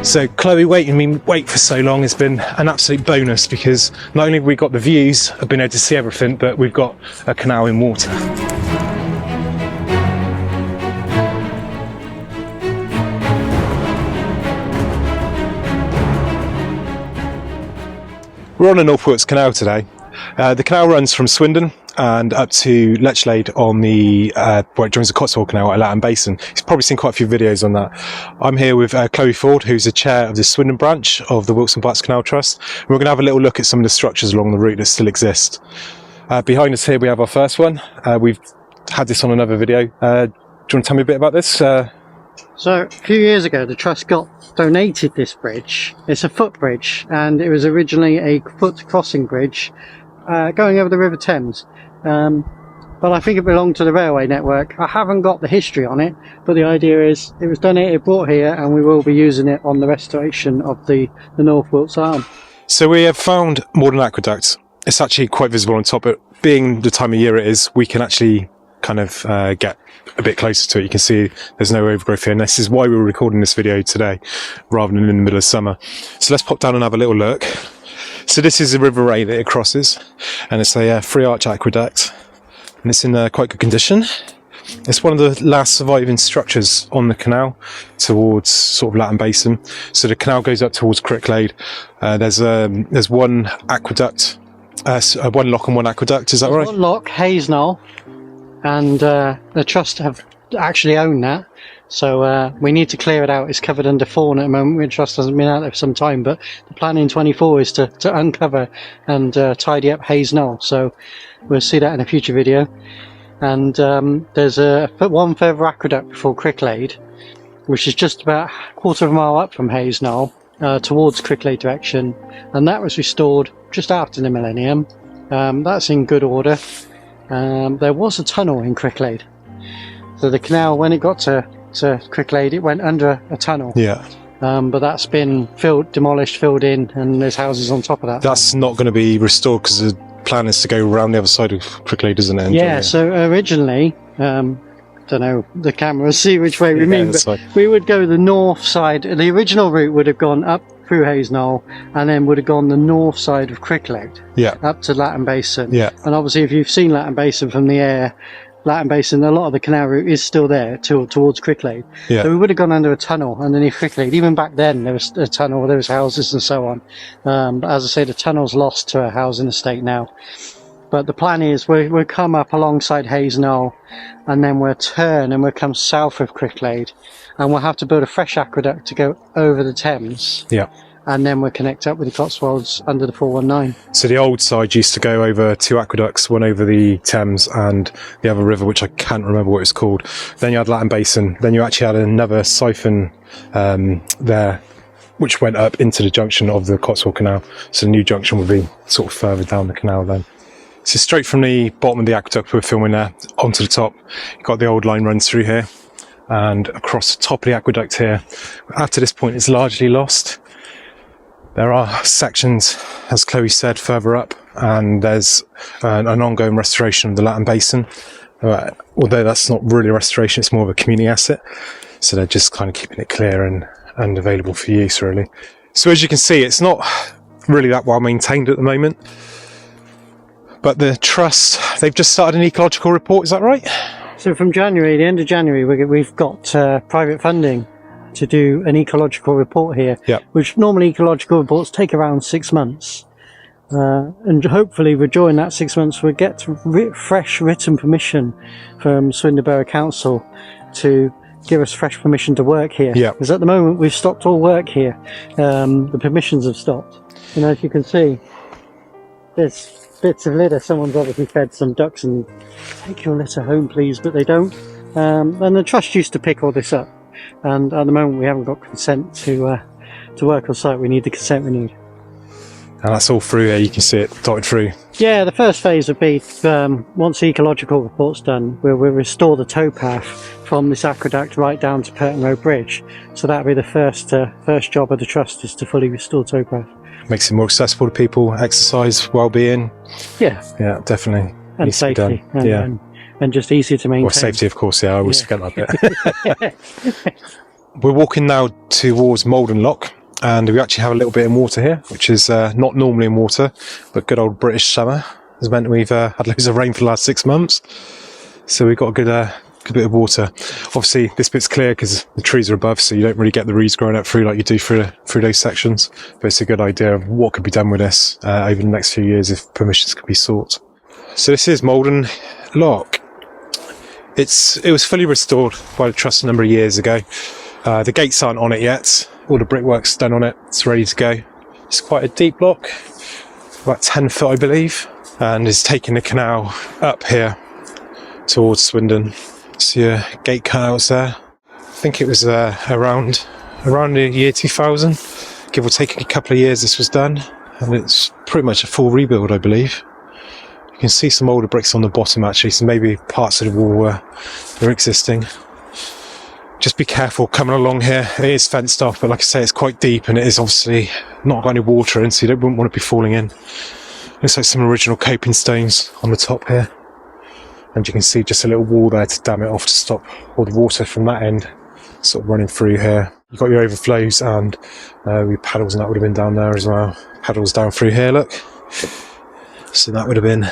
So Chloe waiting me wait for so long has been an absolute bonus, because not only have we got the views of being able to see everything, but we've got a canal in water. We're on the North Wilts Canal today. The canal runs from Swindon and up to Lechlade on the where it joins the Cotswold Canal at Lawton Basin. You've probably seen quite a few videos on that. I'm here with Chloe Ford, who's the chair of the Swindon branch of the Wilts and Berks Canal Trust. We're going to have a little look at some of the structures along the route that still exist. Behind us here we have our first one. We've had this on another video. Do you want to tell me a bit about this? So a few years ago the Trust donated this bridge. It's a footbridge, and it was originally a foot crossing bridge going over the River Thames. But I think it belonged to the railway network. I haven't got the history on it, but the idea is it was donated, brought here, and we will be using it on the restoration of the North Wilts arm. So we have found Moredon Aqueduct. It's actually quite visible on top, but being the time of year it is, we can actually kind of get a bit closer to it. You can see there's no overgrowth here, and this is why we're recording this video today rather than in the middle of summer. So let's pop down and have a little look. So this is the River Ray that it crosses, and it's a three arch aqueduct, and it's in quite good condition. It's one of the last surviving structures on the canal towards sort of Lawton Basin. So the canal goes up towards Cricklade. There's one aqueduct, one lock and one aqueduct, is that right? One lock, Knoll, and the Trust have actually owned that. So we need to clear it out. It's covered under fawn at the moment. The Trust hasn't been out there for some time, but the plan in 24 is to uncover and tidy up Knoll. So we'll see that in a future video. And there's one further aqueduct before Cricklade, which is just about a quarter of a mile up from Knoll towards Cricklade direction, and that was restored just after the millennium. That's in good order. There was a tunnel in Cricklade, so the canal, when it got to Cricklade, it went under a tunnel. Yeah. But that's been demolished, filled in, and there's houses on top of that. That's not going to be restored because the plan is to go around the other side of Cricklade, isn't it? Yeah, so originally, don't know, the camera see which way we mean, but we would go the north side. The original route would have gone up through Knoll and then would have gone the north side of Cricklade, up to Lawton Basin. Yeah. And obviously if you've seen Lawton Basin from the air, Lawton Basin, a lot of the canal route is still there towards Cricklade. Yeah. So we would have gone under a tunnel underneath Cricklade. Even back then there was a tunnel, there was houses and so on. But as I say, the tunnel's lost to a housing estate now. But the plan is we'll come up alongside Knoll, and then we'll turn and we'll come south of Cricklade, and we'll have to build a fresh aqueduct to go over the Thames. Yeah. And then we'll connect up with the Cotswolds under the 419. So the old side used to go over two aqueducts, one over the Thames and the other river, which I can't remember what it's called. Then you had Lawton Basin. Then you actually had another siphon there, which went up into the junction of the Cotswold Canal. So the new junction would be sort of further down the canal then. So straight from the bottom of the aqueduct we're filming there onto the top, you've got the old line runs through here, and across the top of the aqueduct here. After this point it's largely lost. There are sections, as Chloe said, further up, and there's an ongoing restoration of the Lawton Basin. Although that's not really a restoration, it's more of a community asset. So they're just kind of keeping it clear and available for use, really. So as you can see, it's not really that well maintained at the moment. But the Trust, they've just started an ecological report, is that right? So from January, the end of January, we've got private funding to do an ecological report here, which normally ecological reports take around 6 months. And hopefully during that 6 months we'll get fresh written permission from Swindon Borough Council to give us fresh permission to work here. Because at the moment we've stopped all work here. The permissions have stopped. And as you can see, there's bits of litter. Someone's obviously fed some ducks and take your litter home please, but they don't. And the Trust used to pick all this up. And at the moment we haven't got consent to work on site. We need the consent we need. And that's all through here, you can see it dotted through. Yeah, the first phase would be, once the ecological report's done, we'll restore the towpath from this aqueduct right down to Moredon Road Bridge. So that'll be the first job of the Trust, is to fully restore towpath. Makes it more accessible to people, exercise, well-being. Yeah. Yeah, definitely. And safety. And just easier to maintain. Well, safety, of course, yeah, I always forget that bit. we're walking now towards Mouldon Lock, and we actually have a little bit in water here, which is not normally in water, but good old British summer has meant we've had loads of rain for the last 6 months, so we've got a good bit of water. Obviously this bit's clear because the trees are above, so you don't really get the reeds growing up through like you do through those sections, but it's a good idea of what could be done with this over the next few years if permissions could be sought. So this is Mouldon Lock. It was fully restored by the trust a number of years ago. The gates aren't on it yet, all the brickwork's done on it, it's ready to go. It's quite a deep lock, about 10 foot I believe, and is taking the canal up here towards Swindon. See your gate canals there. I think it was around the year 2000, give or take a couple of years this was done, and it's pretty much a full rebuild I believe. You can see some older bricks on the bottom actually, so maybe parts of the wall are existing. Just be careful coming along here. It is fenced off, but like I say, it's quite deep and it is obviously not got any water in, so you wouldn't want to be falling in. Looks like some original coping stones on the top here. And you can see just a little wall there to dam it off to stop all the water from that end sort of running through here. You've got your overflows and your paddles, and that would have been down there as well. Paddles down through here, look. So that would have been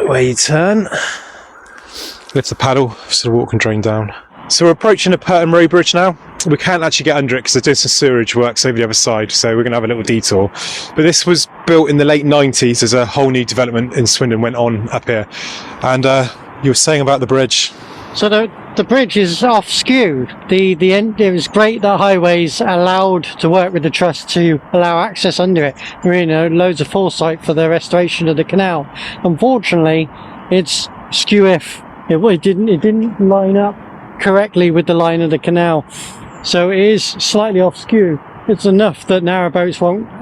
where you turn. Lift the paddle so the water can drain down. So we're approaching the Moredon Road Bridge now. We can't actually get under it because they're doing some sewerage works over the other side, so we're going to have a little detour. But this was built in the late 90s as a whole new development in Swindon went on up here. And you were saying about the bridge. So the bridge is off skew. The end, it was great that Highways allowed to work with the trust to allow access under it. You know, loads of foresight for the restoration of the canal. Unfortunately, it's skew if it didn't line up correctly with the line of the canal. So it is slightly off skew. It's enough that narrowboats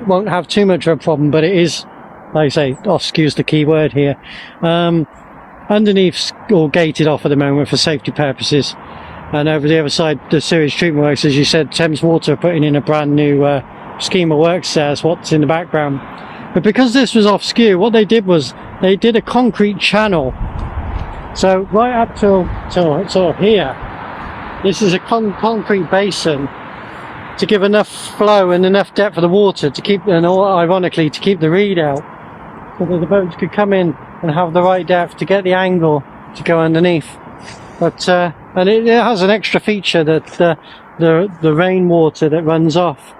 won't have too much of a problem, but it is, like I say, off skew is the key word here. Underneath, or gated off at the moment for safety purposes, and over the other side the sewage treatment works, as you said, Thames Water are putting in a brand new scheme of works there, is what's in the background. But because this was off skew, what they did was they did a concrete channel. So right up till here, this is a concrete basin to give enough flow and enough depth for the water to keep, and ironically to keep the reed out, so that the boats could come in and have the right depth to get the angle to go underneath. But and it has an extra feature that the rainwater that runs off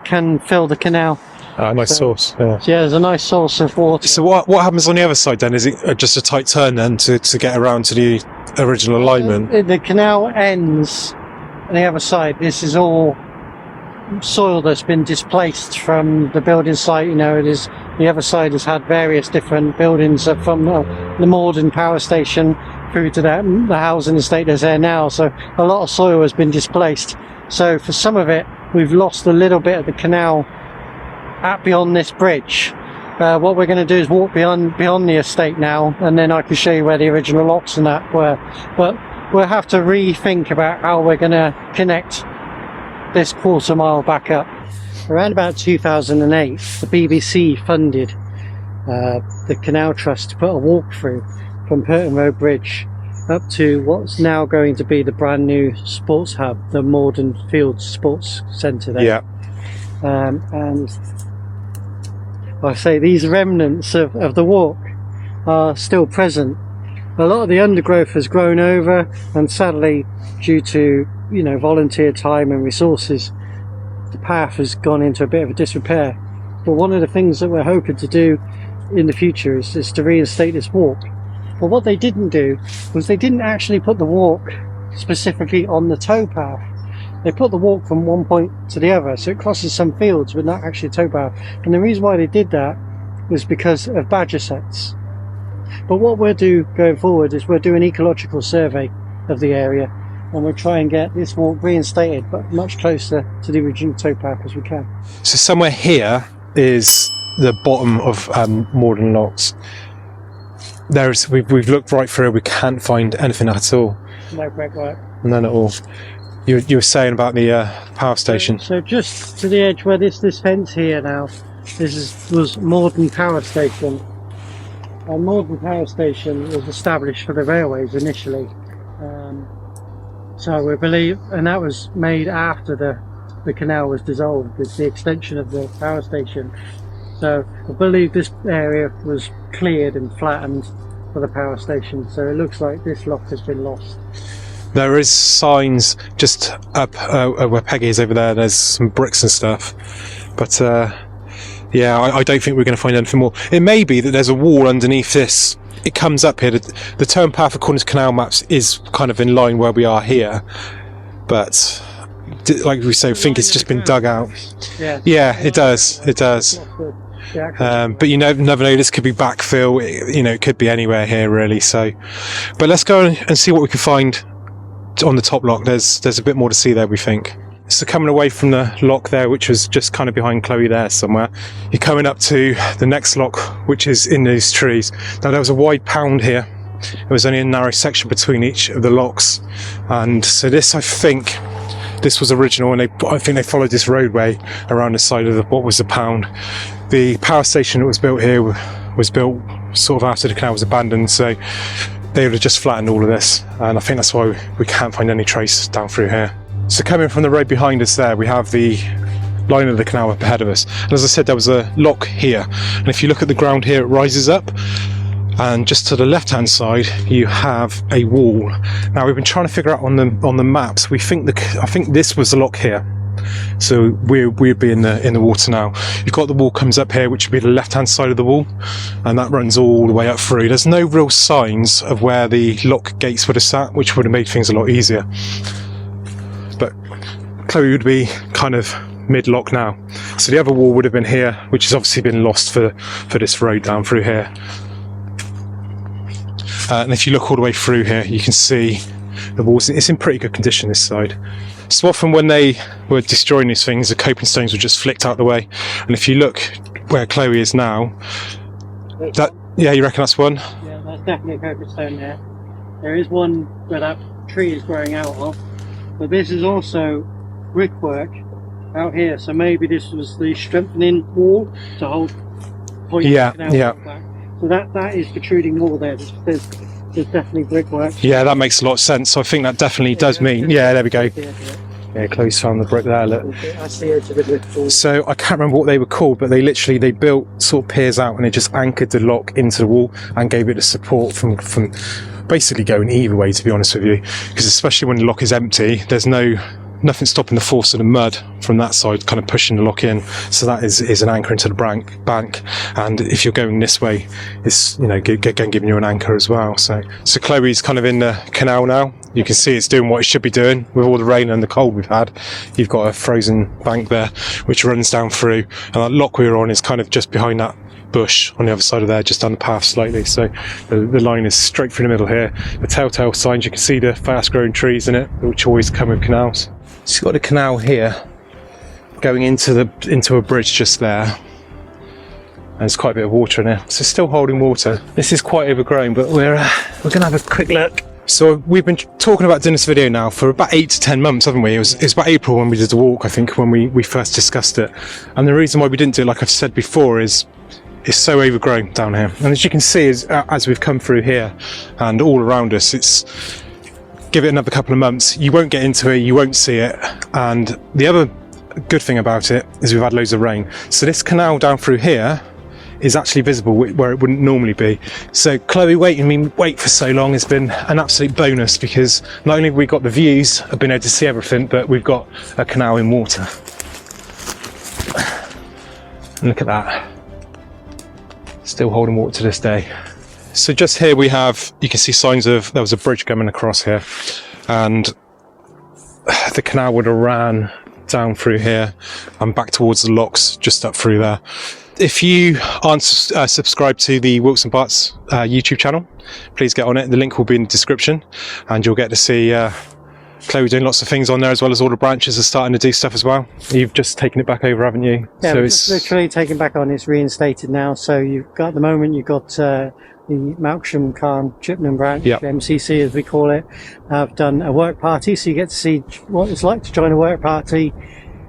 can fill the canal. Nice source. Yeah. So yeah, there's a nice source of water. So what happens on the other side then? Is it just a tight turn then to get around to the original alignment? The canal ends on the other side. This is all soil that's been displaced from the building site. You know, it is, the other side has had various different buildings from the Moredon power station through to the housing estate that's there now. So a lot of soil has been displaced. So for some of it, we've lost a little bit of the canal beyond this bridge. What we're going to do is walk beyond the estate now, and then I can show you where the original locks and that were. But we'll have to rethink about how we're going to connect this quarter mile back up. Around about 2008, the BBC funded the Canal Trust to put a walkthrough from Moredon Road Bridge up to what's now going to be the brand new sports hub, the Moredon Fields Sports Centre there. Yeah. And I say these remnants of the walk are still present. A lot of the undergrowth has grown over, and sadly, due to volunteer time and resources, the path has gone into a bit of a disrepair. But one of the things that we're hoping to do in the future is to reinstate this walk. But what they didn't do was they didn't actually put the walk specifically on the towpath. They put the walk from one point to the other, so it crosses some fields but not actually a towpath. And the reason why they did that was because of badger sets. But what we'll do going forward is we'll do an ecological survey of the area, and we'll try and get this walk reinstated, but much closer to the original towpath as we can. So somewhere here is the bottom of Moredon Locks. We've looked right through, we can't find anything at all. No brickwork. None at all. You were saying about the power station. So just to the edge where this fence here now, was Moredon Power Station. And Moredon Power Station was established for the railways initially. So we believe, and that was made after the canal was dissolved with the extension of the power station. So I believe this area was cleared and flattened for the power station. So it looks like this lock has been lost. There is signs just up where Peggy is over there. There's some bricks and stuff, but yeah, I don't think we're going to find anything more. It may be that there's a wall underneath this. It comes up here. The turn path according to canal maps is kind of in line where we are here, but like we say, I think it's just been dug out. Yeah, it does. It does. But you never know. This could be backfill. It could be anywhere here really. So, but let's go and see what we can find on the top lock. There's a bit more to see there, we think. So coming away from the lock there, which was just kind of behind Chloe there somewhere, you're coming up to the next lock, which is in these trees. Now there was a wide pound here. There was only a narrow section between each of the locks, and so this, I think this was original, and I think they followed this roadway around the side of what was the pound. The power station that was built here was built sort of after the canal was abandoned, so they would have just flattened all of this, and I think that's why we can't find any trace down through here. So coming from the road behind us there, we have the line of the canal up ahead of us. And as I said, there was a lock here. And if you look at the ground here, it rises up. And just to the left-hand side, you have a wall. Now we've been trying to figure out on the maps. I think this was the lock here. So we'd be in the water now. You've got the wall comes up here, which would be the left-hand side of the wall, and that runs all the way up through. There's no real signs of where the lock gates would have sat, which would have made things a lot easier. But Chloe would be kind of mid-lock now. So the other wall would have been here, which has obviously been lost for this road down through here. And if you look all the way through here, you can see the walls. It's in pretty good condition, this side. So often when they were destroying these things, the coping stones were just flicked out the way. And if you look where Chloe is now, yeah, you reckon that's one? Yeah, that's definitely a coping stone there. There is one where that tree is growing out of. But this is also brickwork out here, so maybe this was the strengthening wall to hold point. Yeah. Back. So that is protruding wall there. There's definitely brickwork. Yeah, that makes a lot of sense. So I think that definitely does mean. Yeah, there we go. Yeah, Chloe's found the brick there. Look. I see it to the brick wall. So I can't remember what they were called, but they built sort of piers out, and they just anchored the lock into the wall and gave it the support from basically going either way, to be honest with you, because especially when the lock is empty, there's nothing stopping the force of the mud from that side kind of pushing the lock in. So that is an anchor into the bank, and if you're going this way, it's giving you an anchor as well. So Chloe's kind of in the canal now. You can see it's doing what it should be doing with all the rain and the cold we've had. You've got a frozen bank there which runs down through, and that lock we were on is kind of just behind that bush on the other side of there, just down the path slightly. So the line is straight through the middle here. The telltale signs, you can see the fast growing trees in it, which always come with canals. So you've got a canal here going into a bridge just there, and there's quite a bit of water in there, so still holding water. This is quite overgrown, but we're gonna have a quick look. So we've been talking about doing this video now for about 8 to 10 months, haven't we? It was about April when we did the walk, I think, when we first discussed it. And the reason why we didn't do it, like I've said before, is it's so overgrown down here. And as you can see, as we've come through here and all around us, give it another couple of months, you won't get into it, you won't see it. And the other good thing about it is we've had loads of rain. So this canal down through here is actually visible where it wouldn't normally be. So Chloe waiting me wait for so long has been an absolute bonus, because not only have we got the views of being able to see everything, but we've got a canal in water. And look at that. Still holding water to this day. So just here you can see signs of, there was a bridge coming across here, and the canal would have ran down through here and back towards the locks just up through there. If you aren't subscribed to the Wilts and Berks YouTube channel, please get on it. The link will be in the description, and you'll get to see Chloe doing lots of things on there, as well as all the branches are starting to do stuff as well. You've just taken it back over, haven't you? Yeah, so it's literally taken back on. It's reinstated now. So you've got, at the moment, you've got the Melksham, Carn, Chippenham branch, yep. MCC as we call it. I've done a work party, so you get to see what it's like to join a work party.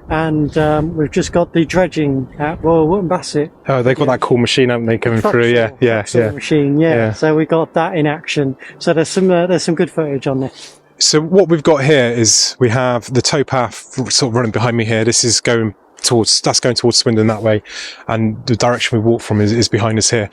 And we've just got the dredging at Royal Wootton Bassett. Oh, they've got that cool machine, haven't they, coming through? Yeah. Machine, yeah. So we got that in action. So there's some good footage on this. So what we've got here is we have the towpath sort of running behind me here. This is going towards Swindon that way, and the direction we walk from is behind us here.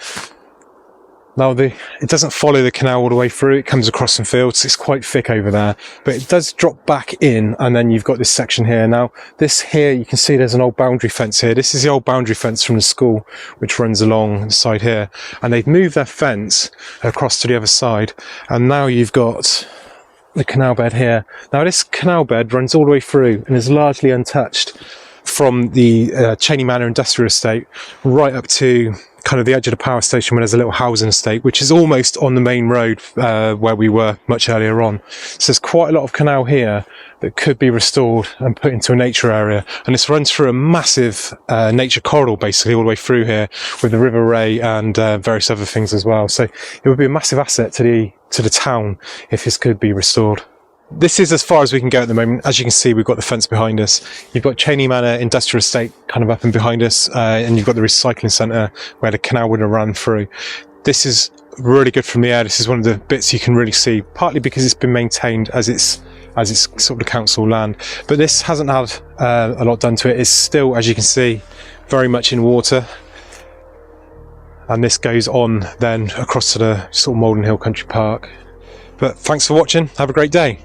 Now it doesn't follow the canal all the way through. It comes across some fields. It's quite thick over there, but it does drop back in, and then you've got this section here. Now this here, you can see there's an old boundary fence here. This is the old boundary fence from the school, which runs along the side here, and they've moved their fence across to the other side, and now you've got the canal bed here. Now this canal bed runs all the way through and is largely untouched from the Cheney Manor Industrial Estate right up to kind of the edge of the power station, where there's a little housing estate, which is almost on the main road where we were much earlier on. So there's quite a lot of canal here that could be restored and put into a nature area, and this runs through a massive nature corridor basically all the way through here, with the River Ray and various other things as well. So it would be a massive asset to the town if this could be restored. This is as far as we can go at the moment. As you can see, we've got the fence behind us. You've got Cheney Manor Industrial Estate kind of up and behind us, and you've got the recycling centre where the canal would have run through. This is really good from the air. This is one of the bits you can really see, partly because it's been maintained as it's sort of the council land, but this hasn't had a lot done to it. It's still, as you can see, very much in water, and this goes on then across to the sort of Mouldon Hill Country Park. But thanks for watching. Have a great day.